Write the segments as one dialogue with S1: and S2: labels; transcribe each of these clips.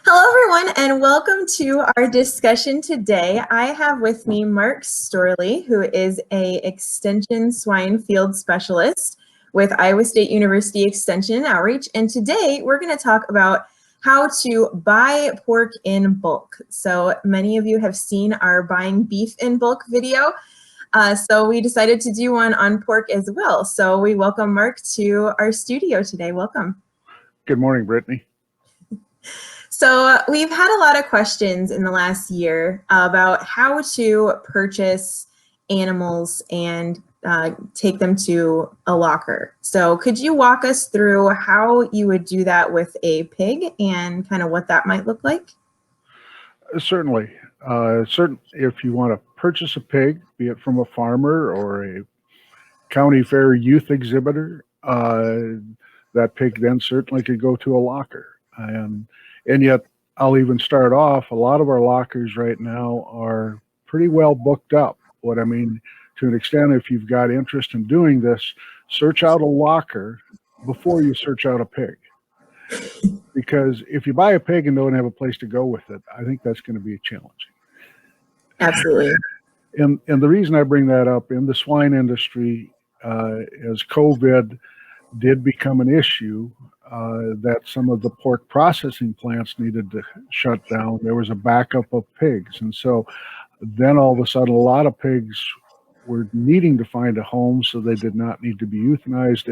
S1: Hello, everyone, and welcome to our discussion today. I have with me Mark Storlie, who is a Extension Swine Field Specialist with Iowa State University Extension and Outreach. And today we're going to talk about how to buy pork in bulk. So many of you have seen our buying beef in bulk video. So we decided to do one on pork as well. So we welcome Mark to our studio today. Welcome.
S2: Good morning, Brittany.
S1: So we've had a lot of questions in the last year about how to purchase animals and take them to a locker. So could you walk us through how you would do that with a pig and kind of what that might look like?
S2: Certainly. If you want to purchase a pig, be it from a farmer or a county fair youth exhibitor, that pig then certainly could go to a locker. And yet, I'll even start off, a lot of our lockers right now are pretty well booked up. What I mean, to an extent, if you've got interest in doing this, search out a locker before you search out a pig. Because if you buy a pig and don't have a place to go with it, I think that's going to be challenging.
S1: Absolutely.
S2: And the reason I bring that up, in the swine industry, as COVID did become an issue, that some of the pork processing plants needed to shut down, there was a backup of pigs. And so then all of a sudden, a lot of pigs were needing to find a home, so they did not need to be euthanized,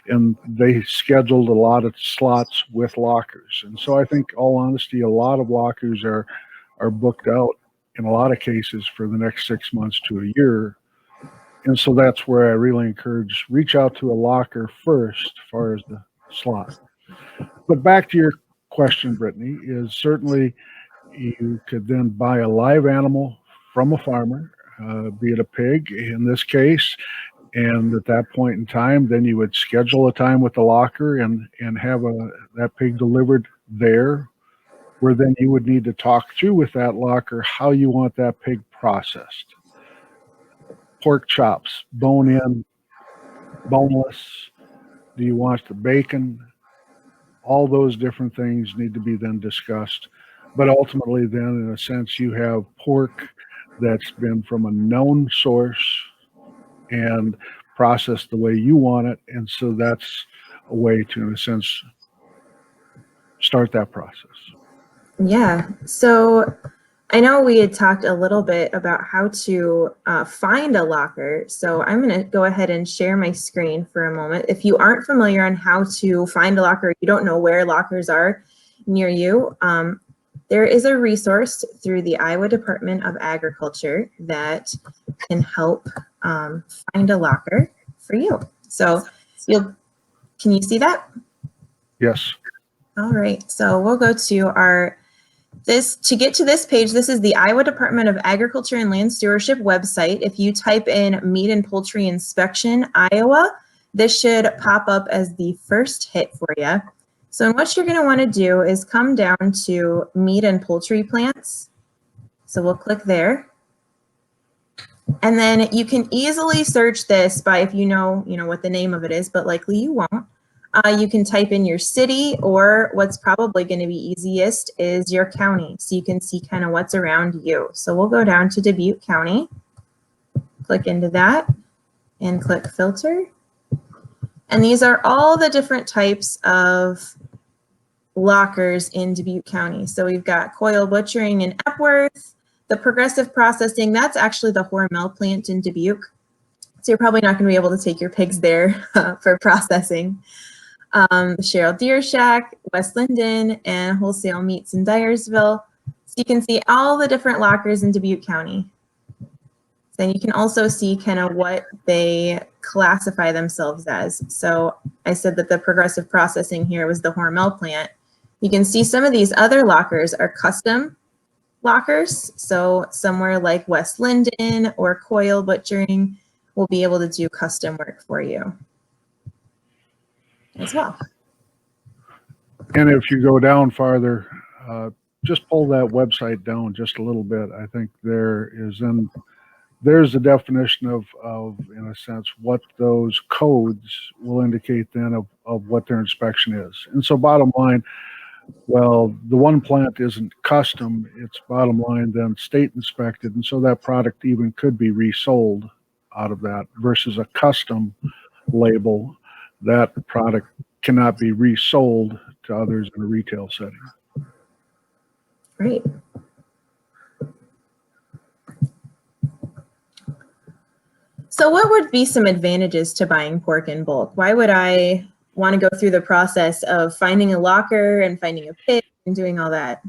S2: and they scheduled a lot of slots with lockers. And so I think, all honesty, a lot of lockers are booked out in a lot of cases for the next 6 months to a year. And so that's where I really encourage, reach out to a locker first as far as the slot. But back to your question, Brittany, is certainly you could then buy a live animal from a farmer, be it a pig in this case, and at that point in time, then you would schedule a time with the locker and have that pig delivered there, where then you would need to talk through with that locker how you want that pig processed. Pork chops, bone in, boneless, do you want the bacon? All those different things need to be then discussed. But ultimately then, in a sense, you have pork that's been from a known source and processed the way you want it. And so that's a way to, in a sense, start that process.
S1: Yeah. So I know we had talked a little bit about how to find a locker. So I'm going to go ahead and share my screen for a moment. If you aren't familiar on how to find a locker, you don't know where lockers are near you, there is a resource through the Iowa Department of Agriculture that can help find a locker for you. So can you see that?
S2: Yes.
S1: All right. So we'll go to to get to this page. This is the Iowa Department of Agriculture and Land Stewardship website. If you type in Meat and Poultry Inspection Iowa, this should pop up as the first hit for you. So what you're going to want to do is come down to meat and poultry plants. So we'll click there. And then you can easily search this by, if you know what the name of it is, but likely you won't. You can type in your city, or what's probably going to be easiest is your county, so you can see kind of what's around you. So we'll go down to Dubuque County, click into that, and click filter. And these are all the different types of lockers in Dubuque County. So we've got Coyle Butchering in Epworth, the Progressive Processing, that's actually the Hormel plant in Dubuque. So you're probably not going to be able to take your pigs there for processing. The Cheryl Deer Shack, West Linden, and Wholesale Meats in Dyersville. So you can see all the different lockers in Dubuque County. Then you can also see kind of what they classify themselves as. So I said that the Progressive Processing here was the Hormel plant. You can see some of these other lockers are custom lockers. So somewhere like West Linden or Coyle Butchering will be able to do custom work for you as well.
S2: And if you go down farther, just pull that website down just a little bit. I think there's the definition of, in a sense, what those codes will indicate then of what their inspection is. And so bottom line, Well, the one plant isn't custom, it's bottom line then state inspected, and so that product even could be resold out of that versus a custom label. That product cannot be resold to others in a retail setting.
S1: Great. So what would be some advantages to buying pork in bulk? Why would I want to go through the process of finding a locker and finding a pig and doing all that?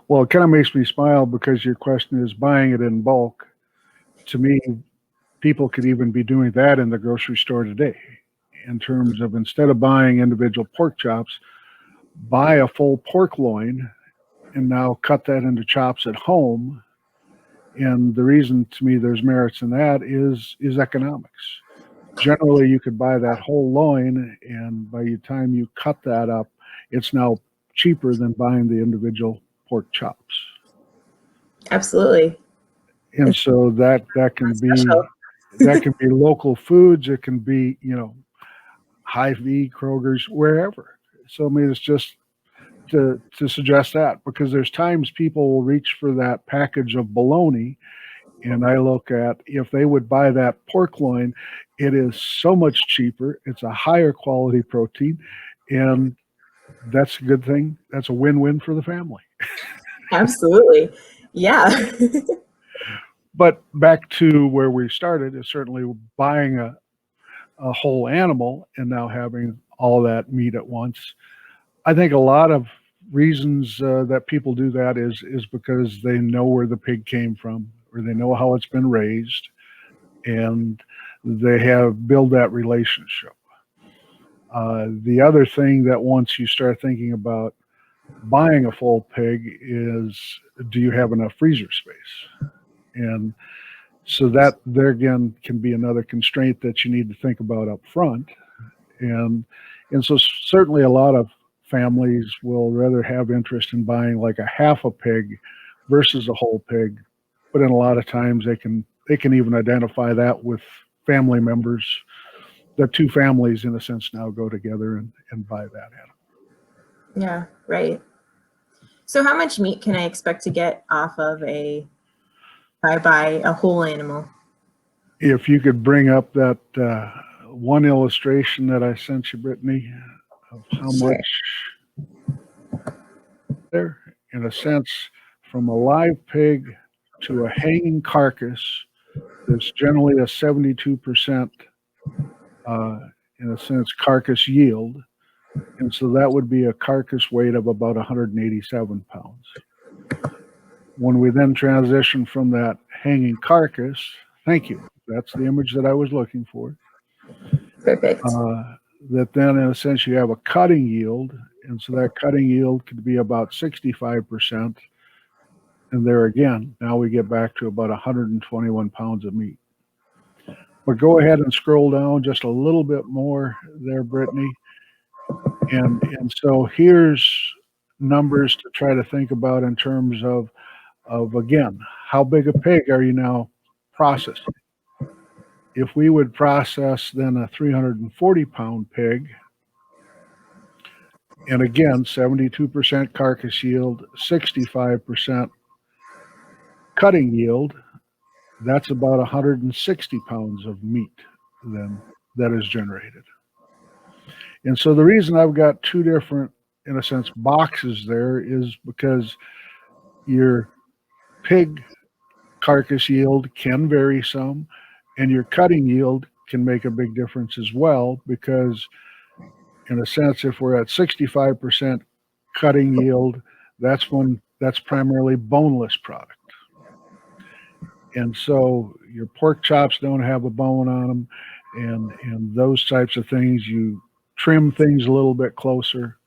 S2: Well, it kind of makes me smile because your question is buying it in bulk. To me, people could even be doing that in the grocery store today in terms of instead of buying individual pork chops, buy a full pork loin and now cut that into chops at home. And the reason to me there's merits in that is economics. Generally, you could buy that whole loin, and by the time you cut that up, it's now cheaper than buying the individual pork chops.
S1: Absolutely.
S2: And so that can
S1: Special.
S2: be local foods. It can be, Hy-Vee, Kroger's, wherever. So I mean, it's just to suggest that because there's times people will reach for that package of bologna, and I look at if they would buy that pork loin, it is so much cheaper. It's a higher quality protein, and that's a good thing. That's a win-win for the family.
S1: Absolutely. Yeah.
S2: But back to where we started is certainly buying a whole animal and now having all that meat at once. I think a lot of reasons that people do that is because they know where the pig came from or they know how it's been raised and they have built that relationship. The other thing that once you start thinking about buying a full pig is do you have enough freezer space? And so that there again can be another constraint that you need to think about up front. And so certainly a lot of families will rather have interest in buying like a half a pig versus a whole pig. But in a lot of times they can even identify that with family members. The two families in a sense now go together and buy that animal.
S1: Yeah, right. So how much meat can I expect to get off of if I buy a whole animal?
S2: If you could bring up that one illustration that I sent you, Brittany, of how
S1: Sure.
S2: much there, in a sense, from a live pig to a hanging carcass, there's generally a 72%, in a sense, carcass yield. And so that would be a carcass weight of about 187 pounds. When we then transition from that hanging carcass, thank you, that's the image that I was looking for.
S1: Perfect.
S2: That then in a sense you have a cutting yield, and so that cutting yield could be about 65%. And there again, now we get back to about 121 pounds of meat. But go ahead and scroll down just a little bit more there, Brittany. And so here's numbers to try to think about in terms of again, how big a pig are you now processing? If we would process then a 340-pound pig, and again, 72% carcass yield, 65% cutting yield, that's about 160 pounds of meat then that is generated. And so the reason I've got two different, in a sense, boxes there is because your pig carcass yield can vary some, and your cutting yield can make a big difference as well, because in a sense, if we're at 65% cutting yield, that's primarily boneless product. And so your pork chops don't have a bone on them, and those types of things, you trim things a little bit closer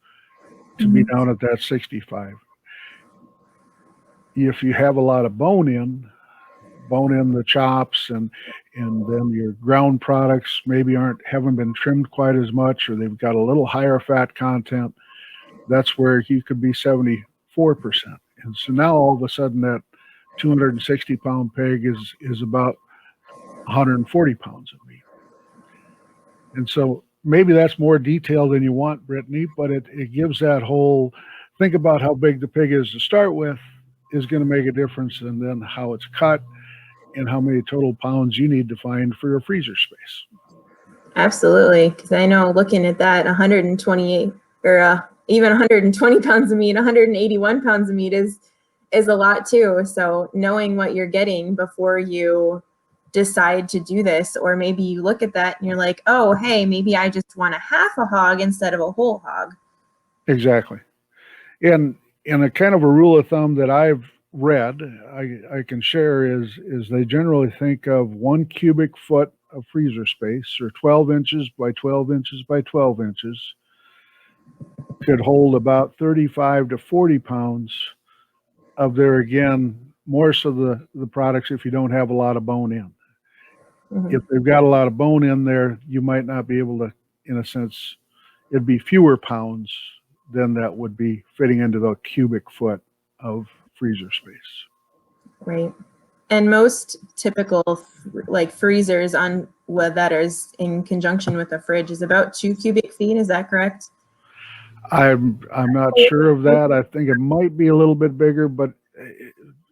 S2: to be down at that 65. If you have a lot of bone in the chops, and then your ground products maybe haven't been trimmed quite as much, or they've got a little higher fat content, that's where you could be 74%. And so now all of a sudden that 260-pound pig is about 140 pounds of meat. And so maybe that's more detail than you want, Brittany, but it gives that whole think about how big the pig is to start with is going to make a difference, and then how it's cut and how many total pounds you need to find for your freezer space.
S1: Absolutely, because I know looking at that 128 or even 120 pounds of meat, 181 pounds of meat is a lot too. So knowing what you're getting before you decide to do this, or maybe you look at that and you're like, oh, hey, maybe I just want a half a hog instead of a whole hog.
S2: Exactly. And a kind of a rule of thumb that I've read, I can share is they generally think of 1 cubic foot of freezer space, or 12 inches by 12 inches by 12 inches, could hold about 35 to 40 pounds of their, again, more so the products if you don't have a lot of bone in.
S1: Mm-hmm.
S2: If they've got a lot of bone in there, you might not be able to, in a sense, it'd be fewer pounds than that would be fitting into the cubic foot of freezer space.
S1: Right. And most typical like freezers on that is in conjunction with a fridge is about 2 cubic feet. Is that correct?
S2: I'm not sure of that. I think it might be a little bit bigger, but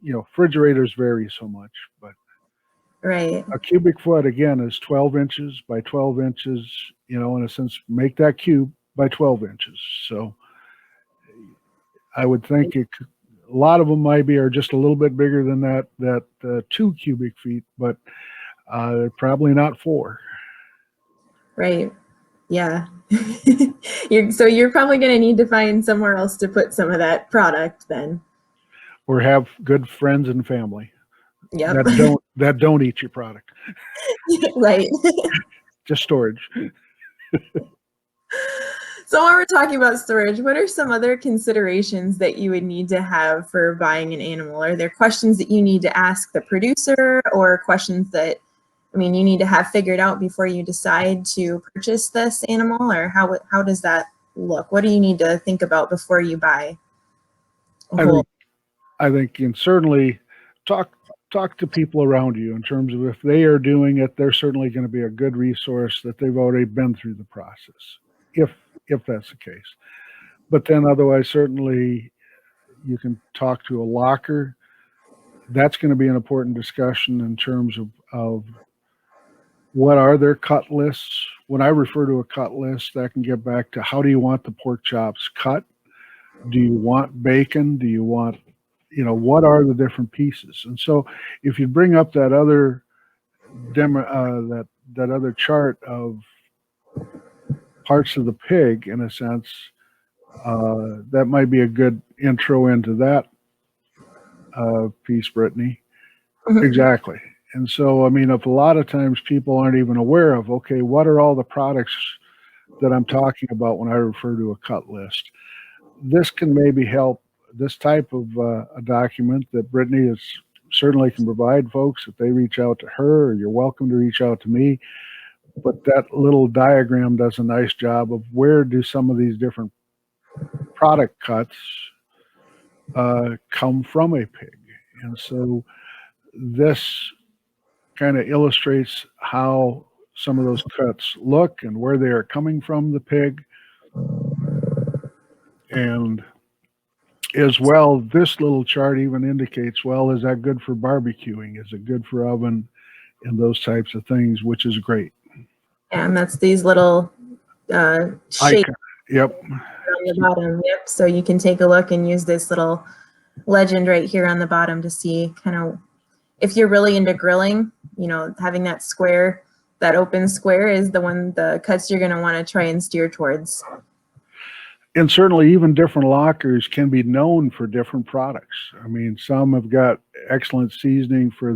S2: refrigerators vary so much. But
S1: right,
S2: a cubic foot again is 12 inches by 12 inches. In a sense, make that cube by 12 inches. So I would think a lot of them maybe are just a little bit bigger than that 2 cubic feet, but probably not 4.
S1: right. Yeah. You're probably going to need to find somewhere else to put some of that product then.
S2: Or have good friends and family
S1: Yep.
S2: that don't eat your product.
S1: Right.
S2: Just storage.
S1: So while we're talking about storage, what are some other considerations that you would need to have for buying an animal? Are there questions that you need to ask the producer, or questions that, you need to have figured out before you decide to purchase this animal, or how does that look? What do you need to think about before you buy a whole?
S2: I think you can certainly talk to people around you in terms of if they are doing it, they're certainly going to be a good resource that they've already been through the process, if that's the case. But then otherwise, certainly you can talk to a locker. That's going to be an important discussion in terms of what are their cut lists. When I refer to a cut list, that can get back to how do you want the pork chops cut? Do you want bacon? Do you want, what are the different pieces? And so if you bring up that other that other chart of parts of the pig, in a sense, that might be a good intro into that piece, Brittany.
S1: Mhm.
S2: Exactly. And so, if a lot of times people aren't even aware of, okay, what are all the products that I'm talking about when I refer to a cut list? This can maybe help. This type of a document that Brittany is certainly can provide folks if they reach out to her, or you're welcome to reach out to me. But that little diagram does a nice job of where do some of these different product cuts come from a pig. And so this kind of illustrates how some of those cuts look and where they are coming from the pig. And as well, this little chart even indicates, well, is that good for barbecuing? Is it good for oven and those types of things, which is great.
S1: And that's these little shapes
S2: Yep.
S1: on the bottom. Yep. So you can take a look and use this little legend right here on the bottom to see kind of if you're really into grilling, having that square, that open square is the cuts you're going to want to try and steer towards.
S2: And certainly even different lockers can be known for different products. Some have got excellent seasoning for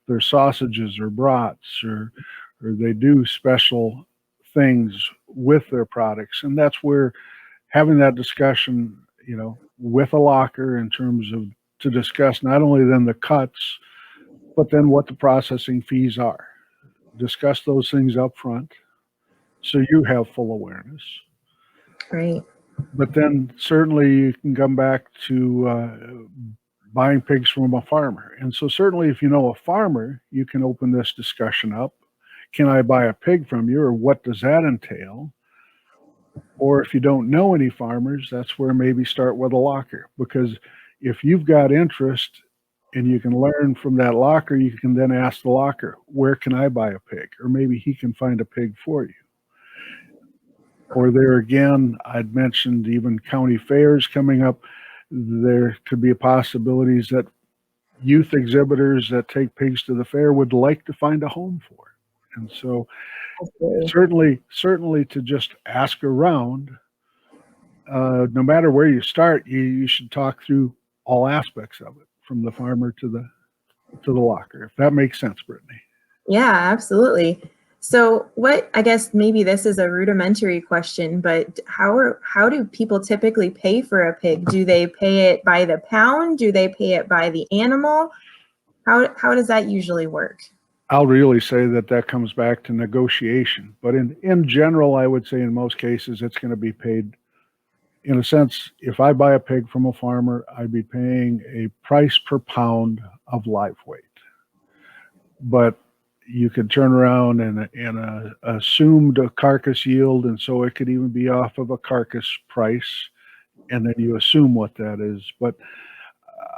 S2: their sausages or brats, or they do special things with their products. And that's where having that discussion, with a locker in terms of to discuss not only then the cuts, but then what the processing fees are. Discuss those things up front so you have full awareness.
S1: Right.
S2: But then certainly you can come back to buying pigs from a farmer. And so certainly if you know a farmer, you can open this discussion up. can I buy a pig from you, or what does that entail? Or if you don't know any farmers, that's where maybe start with a locker, because if you've got interest and you can learn from that locker, you can then ask the locker, where can I buy a pig? Or maybe he can find a pig for you. Or there again, I'd mentioned even county fairs coming up. There could be possibilities that youth exhibitors that take pigs to the fair would like to find a home for. And so certainly to just ask around, no matter where you start, you should talk through all aspects of it, from the farmer to the locker, if that makes sense, Brittany.
S1: Yeah, absolutely. So I guess maybe this is a rudimentary question, but how do people typically pay for a pig? Do they pay it by the pound? Do they pay it by the animal? How does that usually work?
S2: I'll really say that comes back to negotiation. But in general, I would say in most cases, it's going to be paid. In a sense, if I buy a pig from a farmer, I'd be paying a price per pound of live weight. But you could turn around and assumed a carcass yield, and so it could even be off of a carcass price, and then you assume what that is. But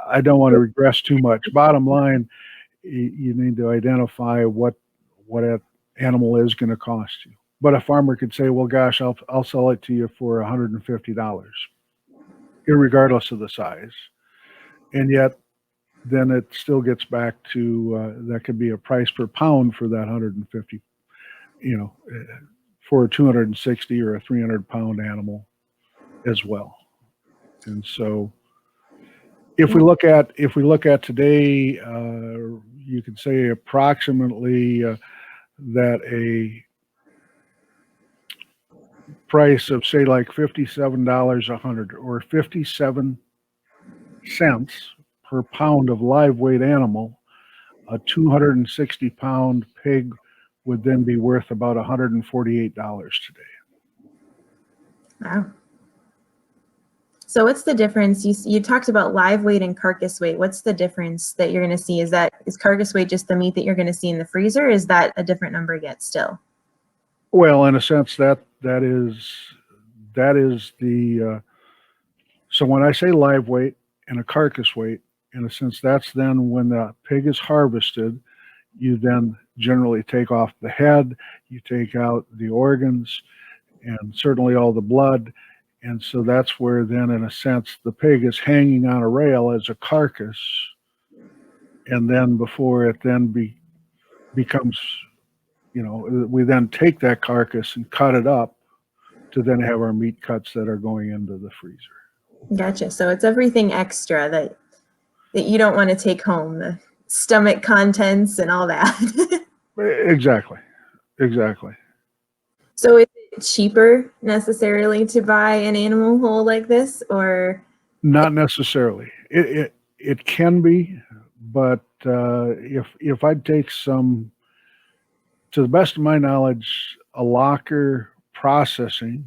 S2: I don't want to regress too much. Bottom line, you need to identify what that animal is going to cost you. But a farmer could say, well, gosh, I'll sell it to you for $150, irregardless of the size. And yet then it still gets back to that could be a price per pound for that 150, for a 260 or a 300-pound animal as well. And so if we look at today, you could say approximately that a price of, say, like $57 100 or 57 cents per pound of live weight animal, a 260-pound pig would then be worth about $148 today.
S1: Wow. So what's the difference? You talked about live weight and carcass weight. What's the difference that you're going to see? Is carcass weight just the meat that you're going to see in the freezer? Or is that a different number yet still?
S2: Well, in a sense, that is the so when I say live weight and a carcass weight, in a sense, that's then when the pig is harvested. You then generally take off the head, you take out the organs, and certainly all the blood. And so that's where then, in a sense, the pig is hanging on a rail as a carcass. And then before it then becomes, we then take that carcass and cut it up to then have our meat cuts that are going into the freezer. Gotcha.
S1: So it's everything extra that you don't want to take home, the stomach contents and all that.
S2: Exactly.
S1: So is it cheaper necessarily to buy an animal whole like this, or?
S2: Not necessarily. It can be, but if I'd take some, to the best of my knowledge, a locker processing,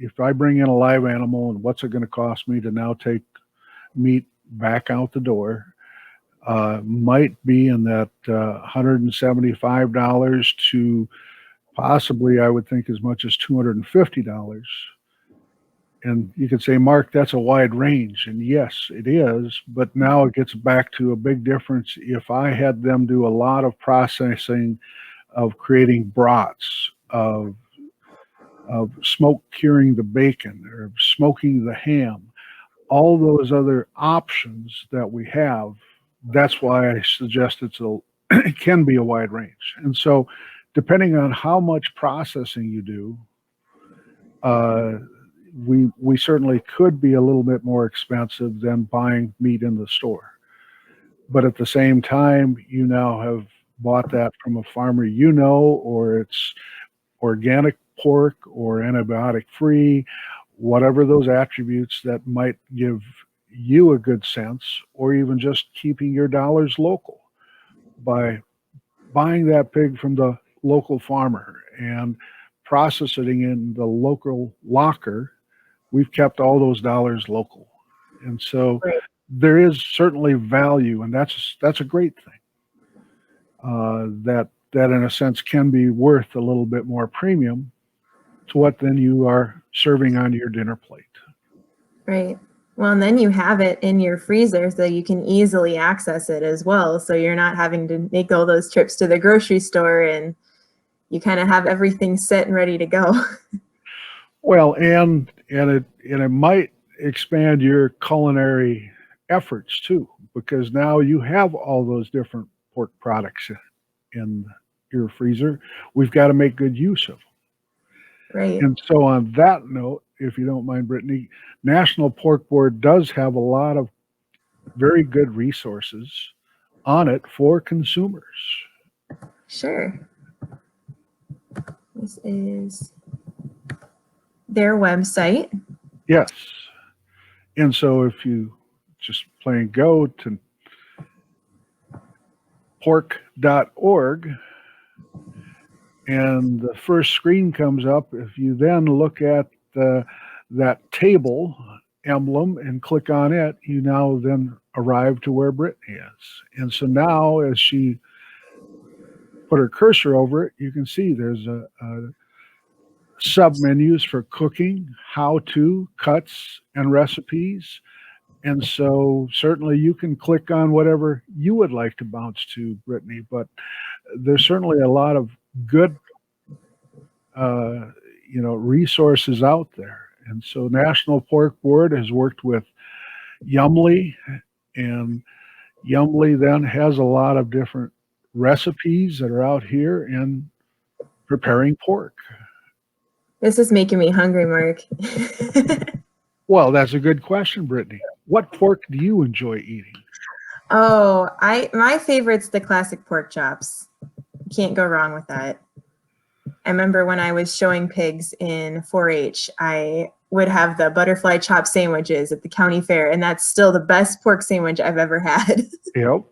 S2: if I bring in a live animal and what's it going to cost me to now take meat back out the door, might be in that $175 to possibly, I would think, as much as $250. And you could say, Mark, that's a wide range. And yes, it is. But now it gets back to a big difference. If I had them do a lot of processing of creating brats, of smoke curing the bacon or smoking the ham, all those other options that we have, that's why I suggest it can be a wide range. And so depending on how much processing you do, we certainly could be a little bit more expensive than buying meat in the store. But at the same time, you now have bought that from a farmer, or it's organic pork or antibiotic free, whatever those attributes that might give you a good sense, or even just keeping your dollars local by buying that pig from the local farmer and processing in the local locker. We've kept all those dollars local. And so there is certainly value, and that's a great thing. That that in a sense can be worth a little bit more premium to what then you are serving on your dinner plate.
S1: Right. Well, and then you have it in your freezer so you can easily access it as well. So you're not having to make all those trips to the grocery store, and you kind of have everything set and ready to go.
S2: Well, and it might expand your culinary efforts too, because now you have all those different pork products in your freezer. We've got to make good use of them.
S1: Right.
S2: And so on that note, if you don't mind, Brittany, National Pork Board does have a lot of very good resources on it for consumers.
S1: Sure. This is their website.
S2: Yes. And so if you just plain go to pork.org and the first screen comes up, if you then look at that table emblem and click on it, you now then arrive to where Brittany is. And so now as she put her cursor over it, you can see there's a sub-menus for cooking, how-to, cuts, and recipes. And so certainly you can click on whatever you would like to bounce to, Brittany, but there's certainly a lot of good resources out there. And so National Pork Board has worked with Yumly, and Yumly then has a lot of different recipes that are out here in preparing pork.
S1: This is making me hungry, Mark.
S2: Well, that's a good question, Brittany. What pork do you enjoy eating?
S1: Oh, my favorite's the classic pork chops. Can't go wrong with that. I remember when I was showing pigs in 4-H, I would have the butterfly chop sandwiches at the county fair, and that's still the best pork sandwich I've ever had.
S2: Yep.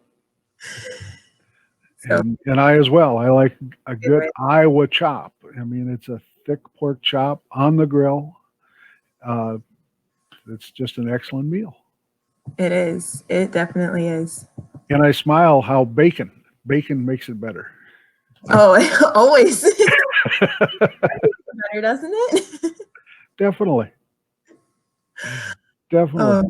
S1: So,
S2: and I as well. I like a good Iowa chop. I mean, it's a thick pork chop on the grill. It's just an excellent meal.
S1: It is. It definitely is.
S2: And I smile how bacon makes it better.
S1: Oh, always. Better, doesn't it?
S2: Definitely.
S1: Oh,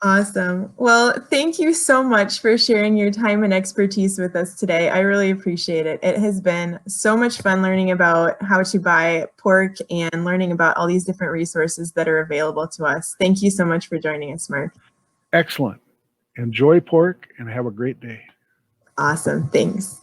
S1: awesome. Well, thank you so much for sharing your time and expertise with us today. I really appreciate it. It has been so much fun learning about how to buy pork and learning about all these different resources that are available to us. Thank you so much for joining us, Mark.
S2: Excellent. Enjoy pork and have a great day.
S1: Awesome. Thanks.